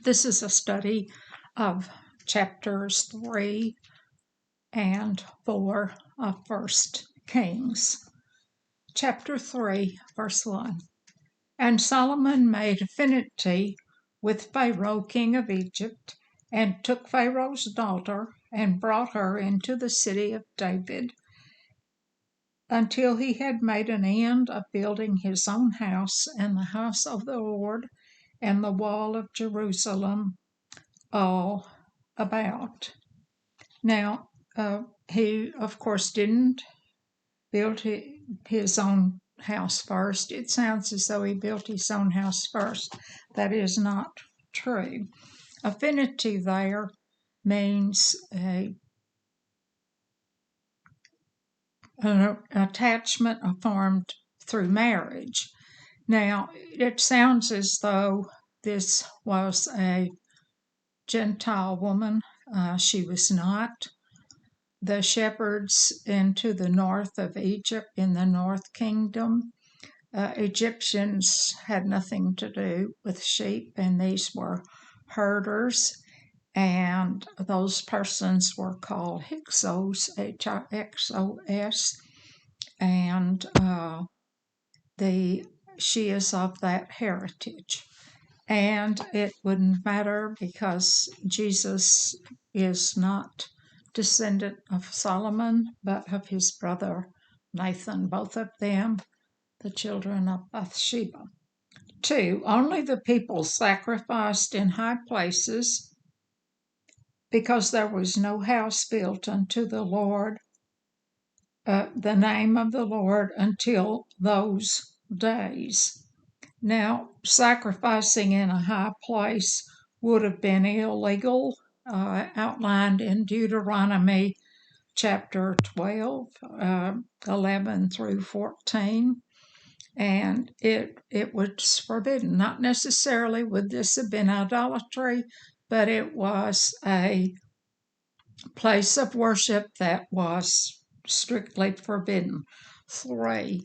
This is a study of chapters 3 and 4 of 1 Kings. Chapter 3, verse 1. And Solomon made affinity with Pharaoh, king of Egypt, and took Pharaoh's daughter and brought her into the city of David, until he had made an end of building his own house and the house of the Lord and the wall of Jerusalem all about. Now, he, of course, didn't build his own house first. It sounds as though he built his own house first. That is not true. Affinity there means an attachment formed through marriage. Now, it sounds as though this was a Gentile woman. She was not. The shepherds into the north of Egypt in the North Kingdom, Egyptians had nothing to do with sheep, and these were herders, and those persons were called Hyksos, Hyksos, and she is of that heritage. And it wouldn't matter because Jesus is not descendant of Solomon, but of his brother Nathan, both of them the children of Bathsheba. 2. Only the people sacrificed in high places, because there was no house built unto the Lord, the name of the Lord, until those days. Now, sacrificing in a high place would have been illegal, outlined in Deuteronomy chapter 12, 11 through 14, and it was forbidden. Not necessarily would this have been idolatry, but it was a place of worship that was strictly forbidden. 3.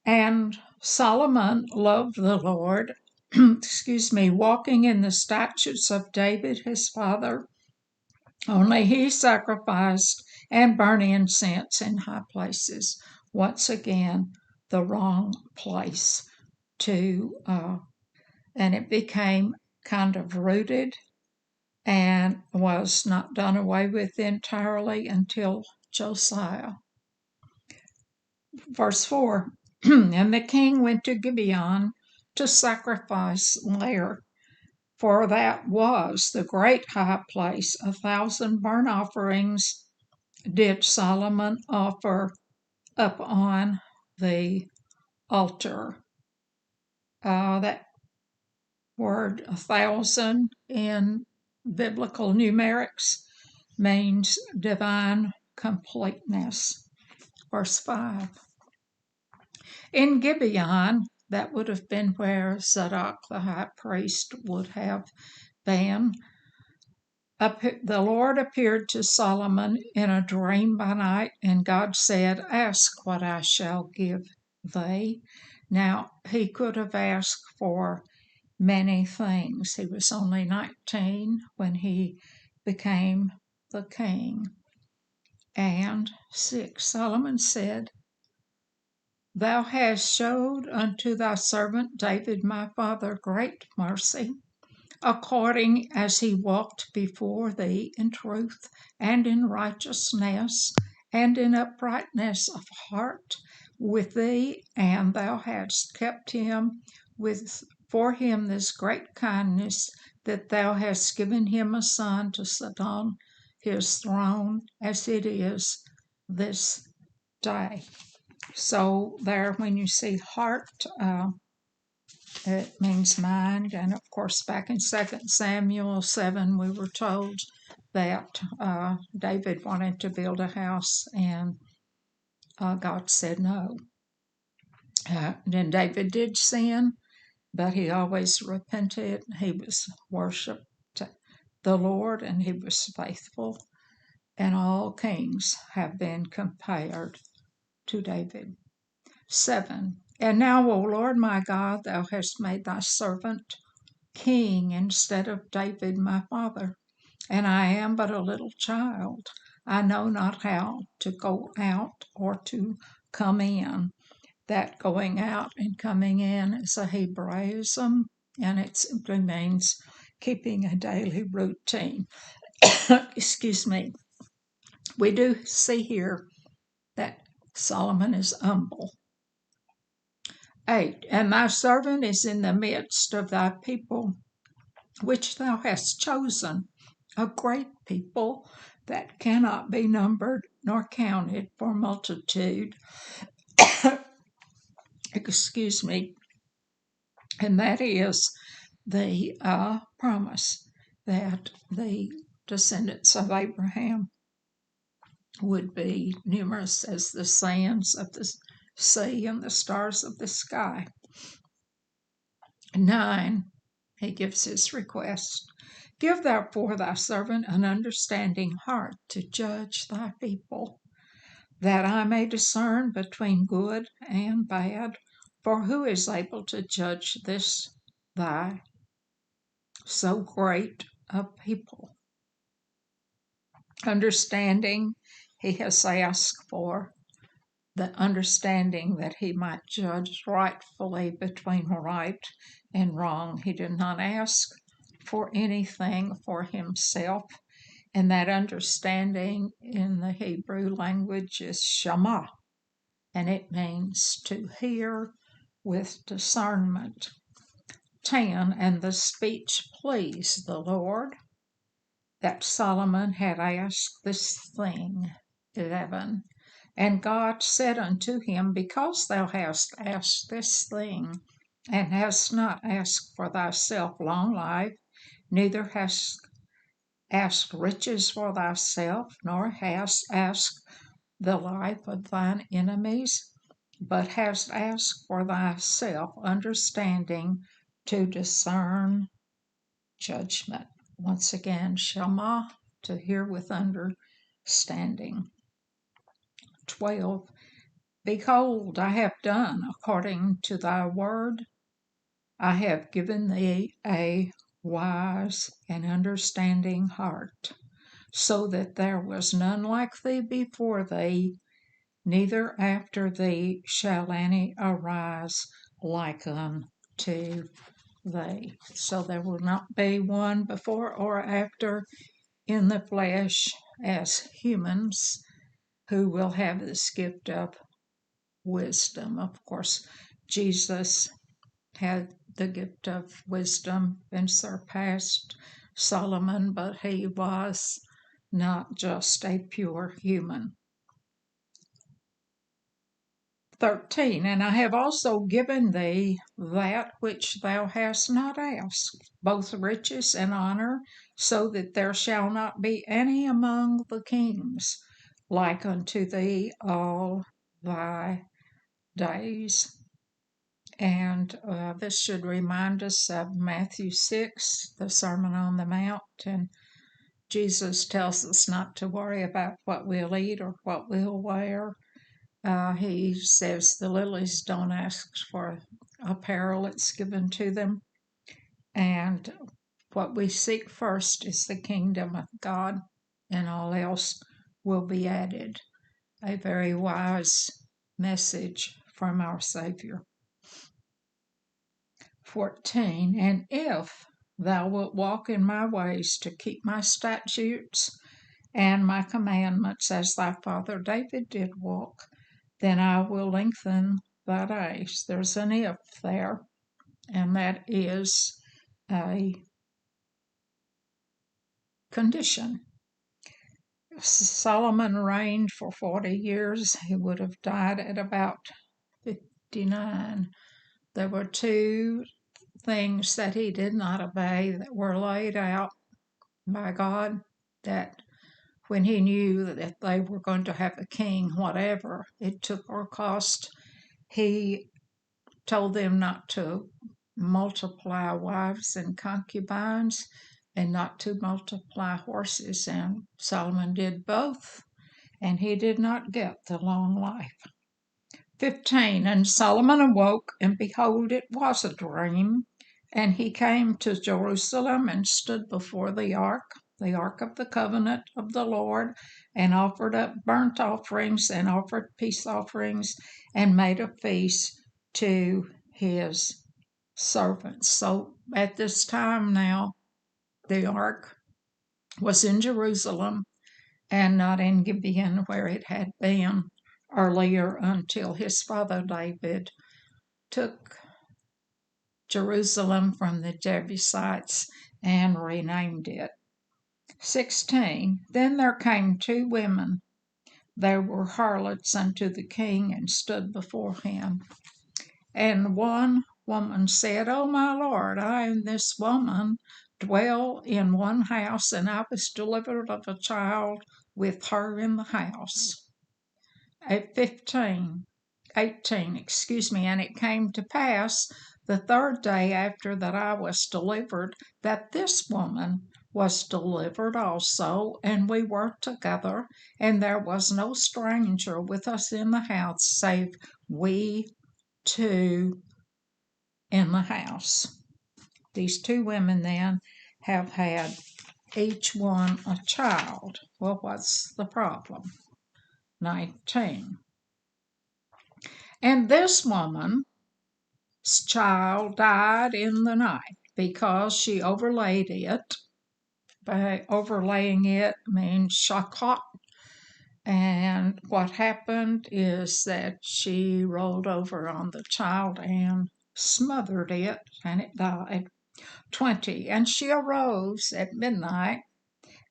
And Solomon loved the Lord, walking in the statutes of David his father. Only he sacrificed and burned incense in high places. Once again, the wrong place and it became kind of rooted and was not done away with entirely until Josiah. Verse 4, and the king went to Gibeon to sacrifice there, for that was the great high place. 1,000 burnt offerings did Solomon offer up on the altar. That word 1,000 in biblical numerics means divine completeness. Verse 5. In Gibeon, that would have been where Zadok the high priest would have been, the Lord appeared to Solomon in a dream by night, and God said, ask what I shall give thee. Now, he could have asked for many things. He was only 19 when he became the king. And 6, Solomon said, thou hast showed unto thy servant David my father great mercy, according as he walked before thee in truth and in righteousness and in uprightness of heart with thee, and thou hast kept him for him this great kindness, that thou hast given him a son to sit on his throne, as it is this day. So there, when you see heart, it means mind. And of course, back in 2 Samuel 7, we were told that David wanted to build a house, and God said no. Then David did sin, but he always repented. He was worshipped the Lord, and he was faithful. And all kings have been compared to David. 7. And now, O Lord my God, thou hast made thy servant king instead of David my father, and I am but a little child. I know not how to go out or to come in. That going out and coming in is a Hebraism, and it simply means keeping a daily routine. Excuse me. We do see here that Solomon is humble. 8. And thy servant is in the midst of thy people, which thou hast chosen, a great people that cannot be numbered nor counted for multitude. Excuse me. And that is the promise that the descendants of Abraham would be numerous as the sands of the sea and the stars of the sky. 9, he gives his request. Give therefore thy servant an understanding heart to judge thy people, that I may discern between good and bad. For who is able to judge this thy so great a people? Understanding he has asked for, the understanding that he might judge rightfully between right and wrong. He did not ask for anything for himself, and that understanding in the Hebrew language is Shema, and it means to hear with discernment. 10, and the speech pleased the Lord, that Solomon had asked this thing. 11, and God said unto him, because thou hast asked this thing, and hast not asked for thyself long life, neither hast asked riches for thyself, nor hast asked the life of thine enemies, but hast asked for thyself understanding to discern judgment. Once again, Shema, to hear with understanding. 12, behold, I have done according to thy word. I have given thee a wise and understanding heart, so that there was none like thee before thee, neither after thee shall any arise like unto thee. So there will not be one before or after in the flesh as humans who will have this gift of wisdom. Of course, Jesus had the gift of wisdom and surpassed Solomon, but he was not just a pure human. 13, and I have also given thee that which thou hast not asked, both riches and honor, so that there shall not be any among the kings like unto thee all thy days. And this should remind us of Matthew 6, the Sermon on the Mount. And Jesus tells us not to worry about what we'll eat or what we'll wear. He says the lilies don't ask for apparel, it's given to them. And what we seek first is the kingdom of God, and all else will be added. A very wise message from our Savior. 14, and if thou wilt walk in my ways to keep my statutes and my commandments as thy father David did walk, then I will lengthen thy days. There's an if there, and that is a condition. Solomon reigned for 40 years. He would have died at about 59. There were two things that he did not obey that were laid out by God, that when he knew that they were going to have a king, whatever it took or cost, he told them not to multiply wives and concubines and not to multiply horses. And Solomon did both, and he did not get the long life. 15, and Solomon awoke, and behold, it was a dream. And he came to Jerusalem and stood before the ark of the covenant of the Lord, and offered up burnt offerings and offered peace offerings, and made a feast to his servants. So at this time now, the ark was in Jerusalem and not in Gibeon, where it had been earlier, until his father David took Jerusalem from the Jebusites and renamed it. 16. Then there came two women. They were harlots unto the king, and stood before him. And one woman said, O my lord, I and this woman dwell in one house, and I was delivered of a child with her in the house. At 18, and it came to pass the third day after that I was delivered, that this woman was delivered also, and we were together, and there was no stranger with us in the house, save we two in the house. These two women then have had each one a child. Well, what's the problem? 19. And this woman's child died in the night because she overlaid it. By overlaying it means shakot. And what happened is that she rolled over on the child and smothered it, and it died. 20. And she arose at midnight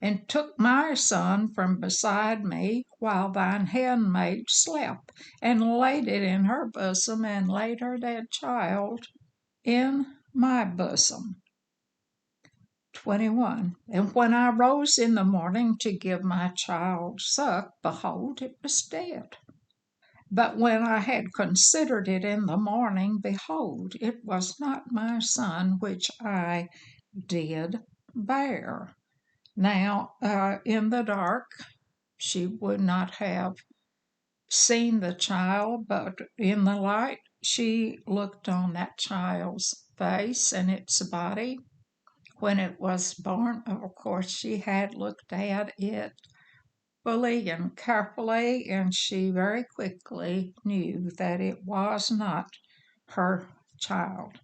and took my son from beside me while thine handmaid slept, and laid it in her bosom, and laid her dead child in my bosom. 21. And when I rose in the morning to give my child suck, behold, it was dead. But when I had considered it in the morning, behold, it was not my son which I did bear. Now, in the dark, she would not have seen the child, but in the light, she looked on that child's face and its body. When it was born, of course, she had looked at it fully and carefully, and she very quickly knew that it was not her child.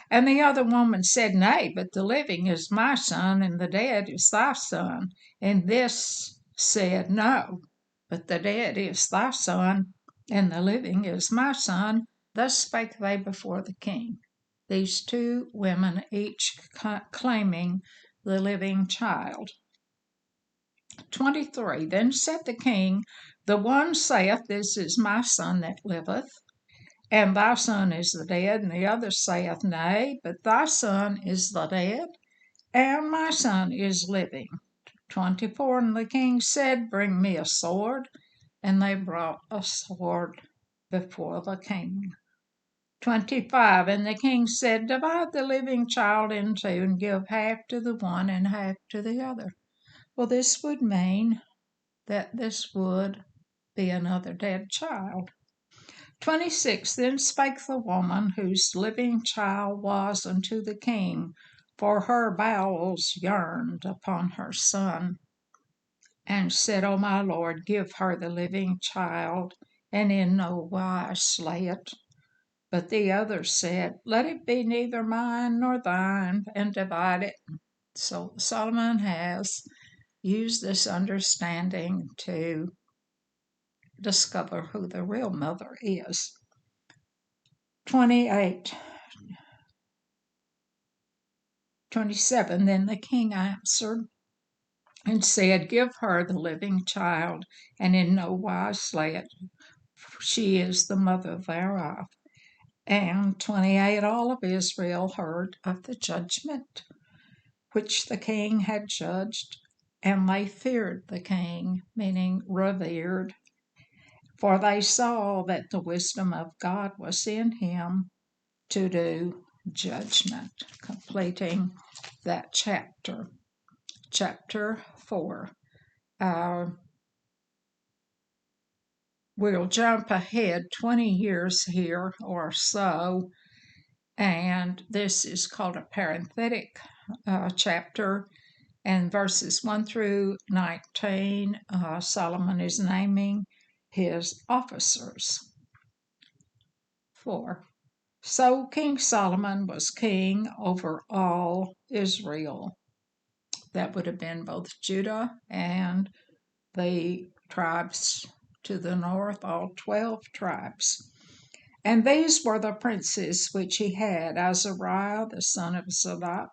And the other woman said, Nay, but the living is my son, and the dead is thy son. And this said, No, but the dead is thy son, and the living is my son. Thus spake they before the king. These two women, each claiming the living child. 23. Then said the king, The one saith, This is my son that liveth, and thy son is the dead. And the other saith, Nay, but thy son is the dead, and my son is living. 24. And the king said, Bring me a sword. And they brought a sword before the king. 25. And the king said, Divide the living child in two, and give half to the one and half to the other. Well, this would mean that this would be another dead child. 26. Then spake the woman whose living child was unto the king, for her bowels yearned upon her son, and said, O my lord, give her the living child, and in no wise slay it. But the other said, Let it be neither mine nor thine, and divide it. So Solomon has used this understanding to discover who the real mother is. 28. 27. Then the king answered and said, Give her the living child, and in no wise slay it. She is the mother thereof. And 28. All of Israel heard of the judgment which the king had judged, and they feared the king, meaning revered, for they saw that the wisdom of God was in him to do judgment, completing that chapter. Chapter 4. We'll jump ahead 20 years here or so, And this is called a parenthetic chapter. And verses 1 through 19, Solomon is naming his officers. 4. So King Solomon was king over all Israel. That would have been both Judah and the tribes to the north, all 12 tribes. And these were the princes which he had: Azariah, the son of Zadok,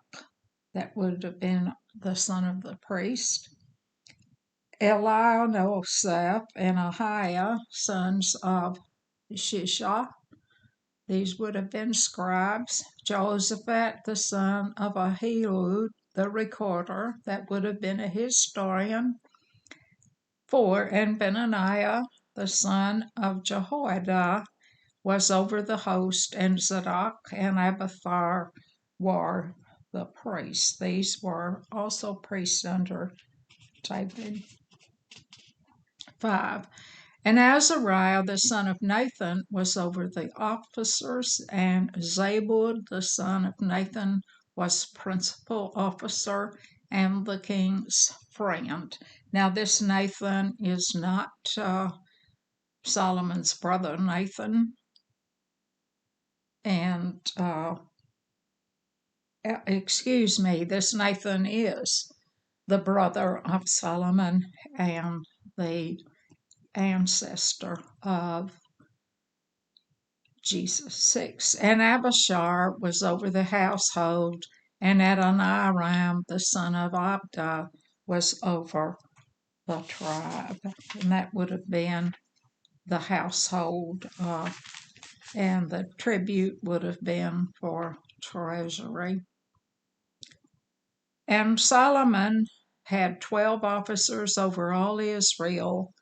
that would have been the son of the priest; Elioseph and Ahiah, sons of Shishah, these would have been scribes; Josaphat, the son of Ahilud, the recorder, that would have been a historian; 4. And Benaniah, the son of Jehoiada, was over the host; and Zadok and Abiathar were the priests. These were also priests under David. 5. And Azariah, the son of Nathan, was over the officers; and Zabud, the son of Nathan, was principal officer and the king's friend. Now, this Nathan is not Solomon's brother Nathan, and this Nathan is the brother of Solomon and the ancestor of Jesus. 6. And Abishar was over the household; and Adoniram, the son of Abda, was over the tribe. And that would have been the household, and the tribute would have been for treasury. And Solomon had 12 officers over all Israel,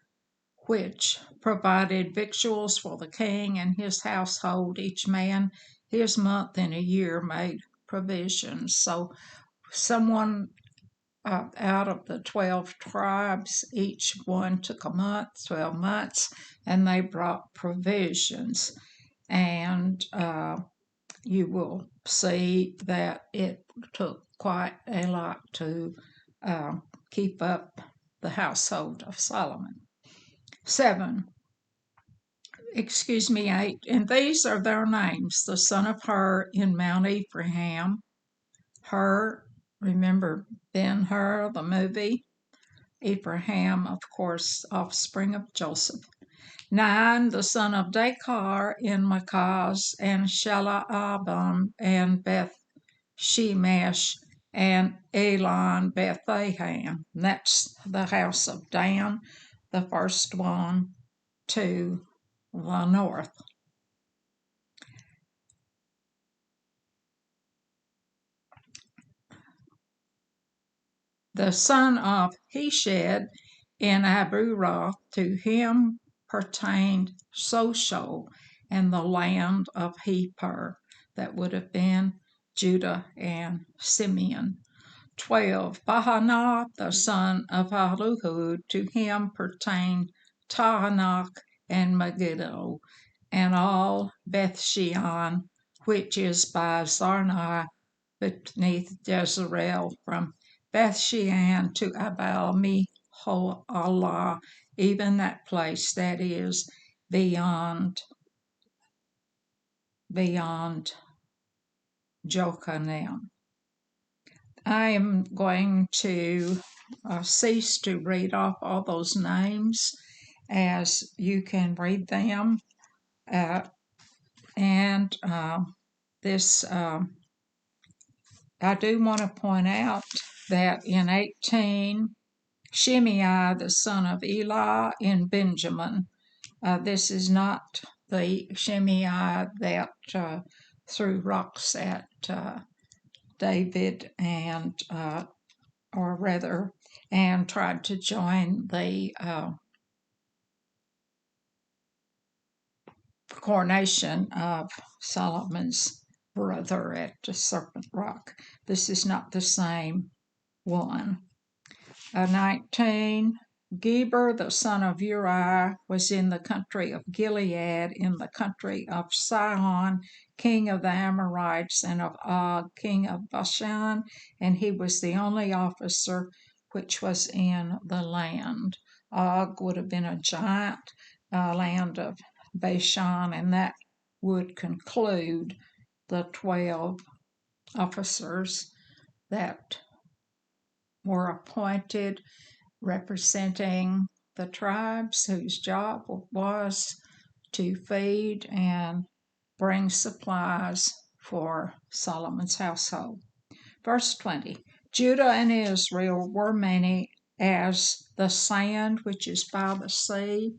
which provided victuals for the king and his household. Each man his month in a year made provisions. So someone out of the 12 tribes, each one took a month, 12 months, and they brought provisions. And you will see that it took quite a lot to keep up the household of Solomon. 8. And these are their names: the son of Hur in Mount Ephraim. Hur, remember Ben-Hur, the movie? Ephraim, of course, offspring of Joseph. 9. The son of Dakar in Makaz, and Shalabam, and Beth Shemesh, and Elon Bethahan. That's the house of Dan, the first one to the north. The son of Heshed in Aburoth, to him pertained Socho and the land of Heper. That would have been Judah and Simeon. 12. Bahanath, the son of Aluhud, to him pertained Tahanach and Megiddo, and all Bethshean, which is by Zarnah beneath Jezreel, from Bethshean to Abel Meholah, even that place that is beyond Jochanan. I am going to cease to read off all those names, as you can read them. I do want to point out that in 18, Shimei, the son of Elah in Benjamin. This is not the Shimei that threw rocks at David and tried to join the coronation of Solomon's brother at the Serpent Rock. This is not the same one. 19. Geber, the son of Uri, was in the country of Gilead, in the country of Sihon, king of the Amorites, and of Og, king of Bashan, and he was the only officer which was in the land. Og would have been a giant land of Bashan, and that would conclude the 12 officers that were appointed representing the tribes whose job was to feed and bring supplies for Solomon's household. Verse 20, Judah and Israel were many as the sand which is by the sea,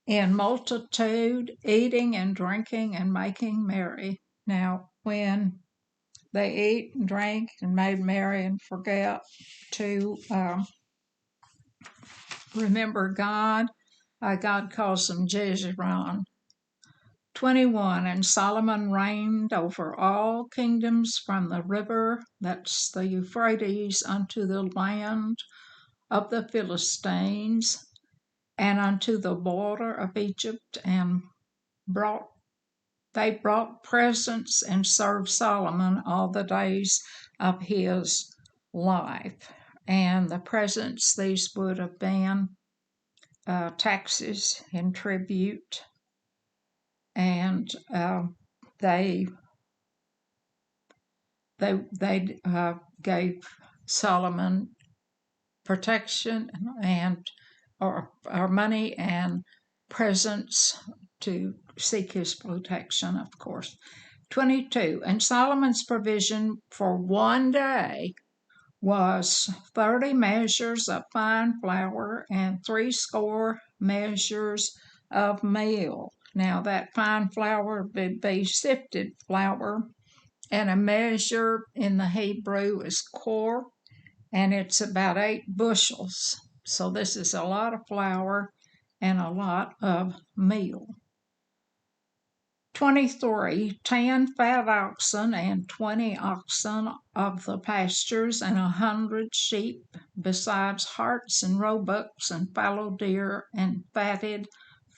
in multitude, eating and drinking and making merry. Now, when they eat and drink and made merry and forget to remember God, God calls them Jezreel. 21, and Solomon reigned over all kingdoms from the river, that's the Euphrates, unto the land of the Philistines, and unto the border of Egypt, and they brought presents and served Solomon all the days of his life. And the presents, these would have been taxes and tribute, and they gave Solomon protection and or money and presents to seek his protection, of course. 22, and Solomon's provision for one day was 30 measures of fine flour and 60 measures of meal. Now that fine flour would be sifted flour, and a measure in the Hebrew is kor, and it's about 8 bushels. So this is a lot of flour and a lot of meal. 23, 10 fat oxen and 20 oxen of the pastures, and 100 sheep, besides harts and roebucks and fallow deer and fatted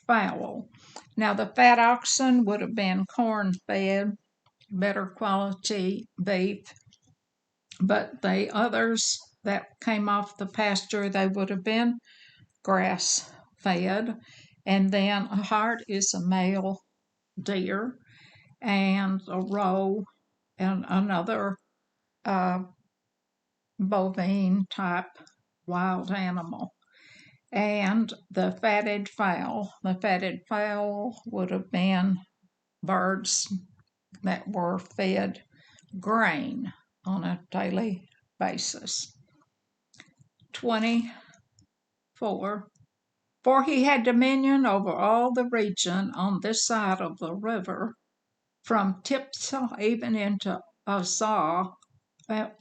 fowl. Now the fat oxen would have been corn-fed, better quality beef, but the others that came off the pasture, they would have been grass-fed. And then a hart is a male deer, and a roe and another bovine type wild animal. And the fatted fowl would have been birds that were fed grain on a daily basis. 24, for he had dominion over all the region on this side of the river, from Tiphsah even into Azal,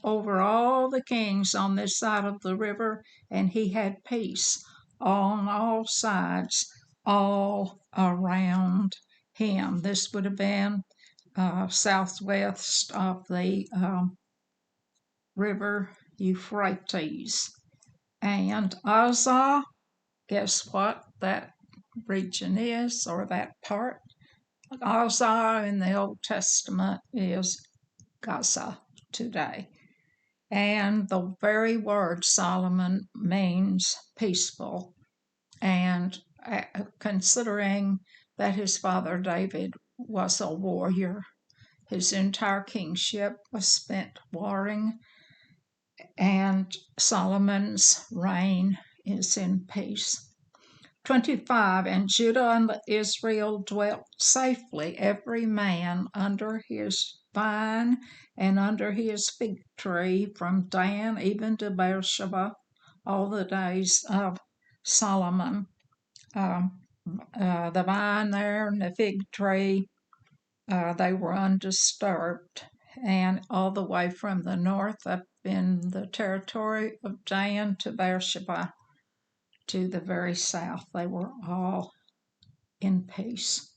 over all the kings on this side of the river, and he had peace on all sides, all around him. This would have been southwest of the river Euphrates. And Azal, guess what that region is, or that part? Azal in the Old Testament is Gaza today. And the very word Solomon means peaceful. And considering that his father David was a warrior, his entire kingship was spent warring, and Solomon's reign is in peace. 25, and Judah and Israel dwelt safely, every man under his vine and under his fig tree, from Dan even to Beersheba, all the days of Solomon. The vine there and the fig tree, they were undisturbed, and all the way from the north up in the territory of Dan to Beersheba, to the very south, they were all in peace.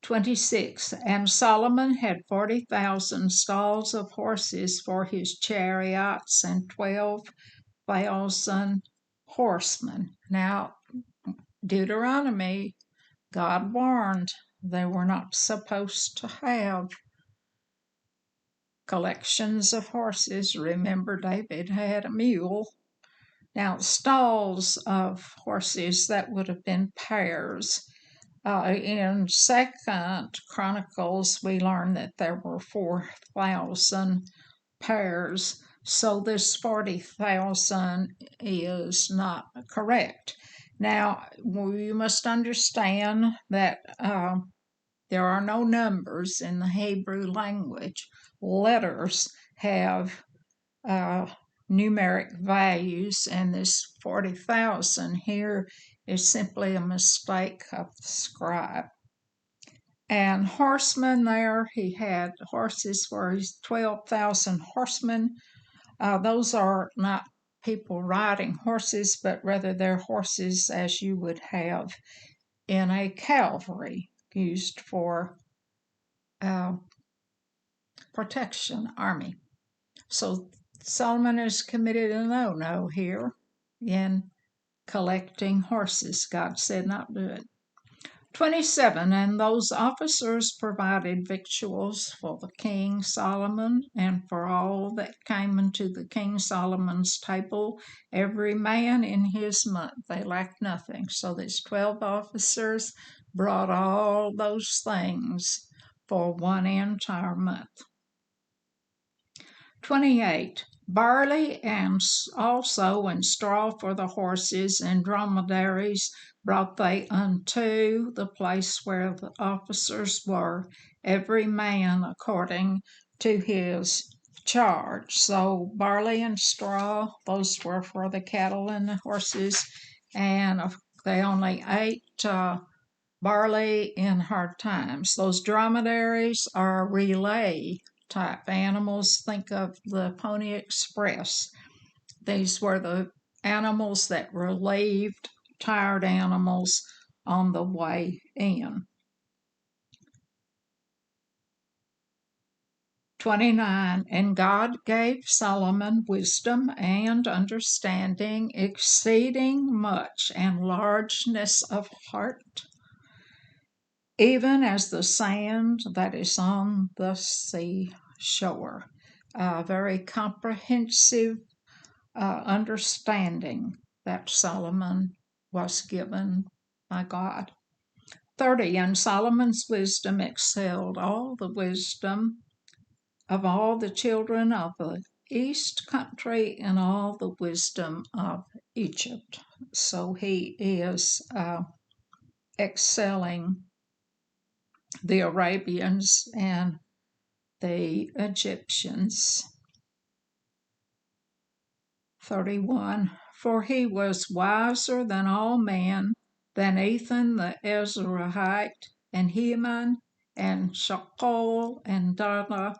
26. And Solomon had 40,000 stalls of horses for his chariots and 12,000 horsemen. Now, Deuteronomy, God warned they were not supposed to have collections of horses. Remember, David had a mule. Now, stalls of horses, that would have been pairs. In Second Chronicles, we learn that there were 4,000 pairs, so this 40,000 is not correct. Now, we must understand that there are no numbers in the Hebrew language. Letters have numeric values, and this 40,000 here is simply a mistake of the scribe. And horsemen, there he had horses for his 12,000 horsemen. Those are not people riding horses, but rather they're horses as you would have in a cavalry used for protection army. So Solomon has committed a no-no here in collecting horses. God said not do it. 27. And those officers provided victuals for the king Solomon and for all that came into the king Solomon's table, every man in his month. They lacked nothing. So these 12 officers brought all those things for one entire month. 28. Barley and also and straw for the horses and dromedaries brought they unto the place where the officers were, every man according to his charge. So barley and straw, those were for the cattle and the horses, and they only ate barley in hard times. Those dromedaries are relay type animals. Think of the Pony Express. These were the animals that relieved tired animals on the way in. 29. And God gave Solomon wisdom and understanding, exceeding much, and largeness of heart, even as the sand that is on the seashore. Very comprehensive understanding that Solomon was given by God. 30. And Solomon's wisdom excelled all the wisdom of all the children of the east country and all the wisdom of Egypt. So he is excelling the Arabians and the Egyptians. 31. For he was wiser than all men, than Ethan the Ezrahite, and Heman, and Shakol, and Dana,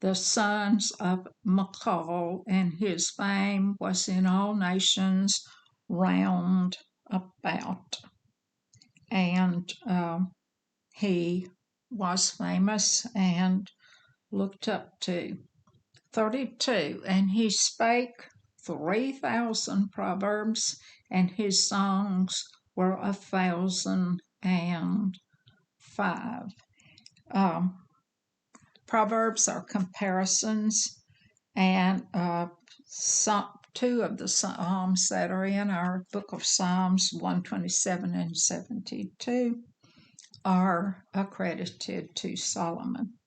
the sons of Michal, and his fame was in all nations round about. And he was famous and looked up to. 32. And he spake 3,000 proverbs, and his songs were 1,005. Proverbs are comparisons, and two of the Psalms that are in our book of Psalms, 127 and 72, are accredited to Solomon.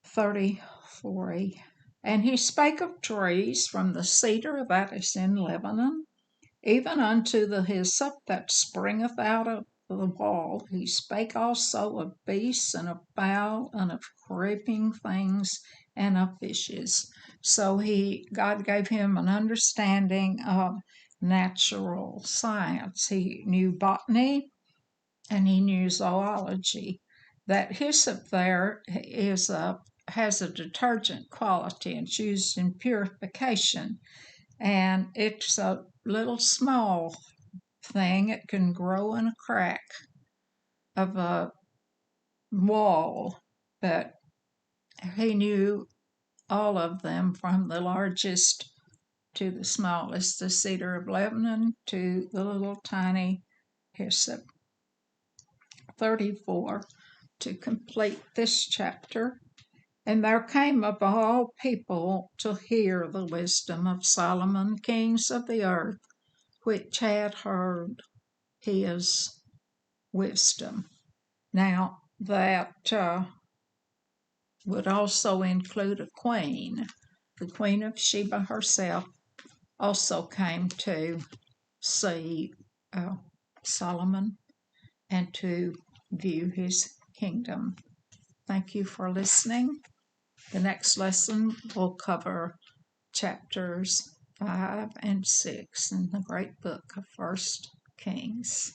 34. And he spake of trees, from the cedar that is in Lebanon, even unto the hyssop that springeth out of the wall. He spake also of beasts, and of fowl, and of creeping things, and of fishes. So God gave him an understanding of natural science. He knew botany, and he knew zoology. That hyssop there has a detergent quality. It's used in purification, and it's a little small thing. It can grow in a crack, of a wall, but he knew all of them from the largest to the smallest, the cedar of Lebanon to the little tiny hyssop. 34 to complete this chapter. And there came of all people to hear the wisdom of Solomon, kings of the earth, which had heard his wisdom. Now, that would also include a queen. The Queen of Sheba herself also came to see Solomon and to view his kingdom. Thank you for listening. The next lesson will cover chapters 5 and 6 in the great book of 1 Kings.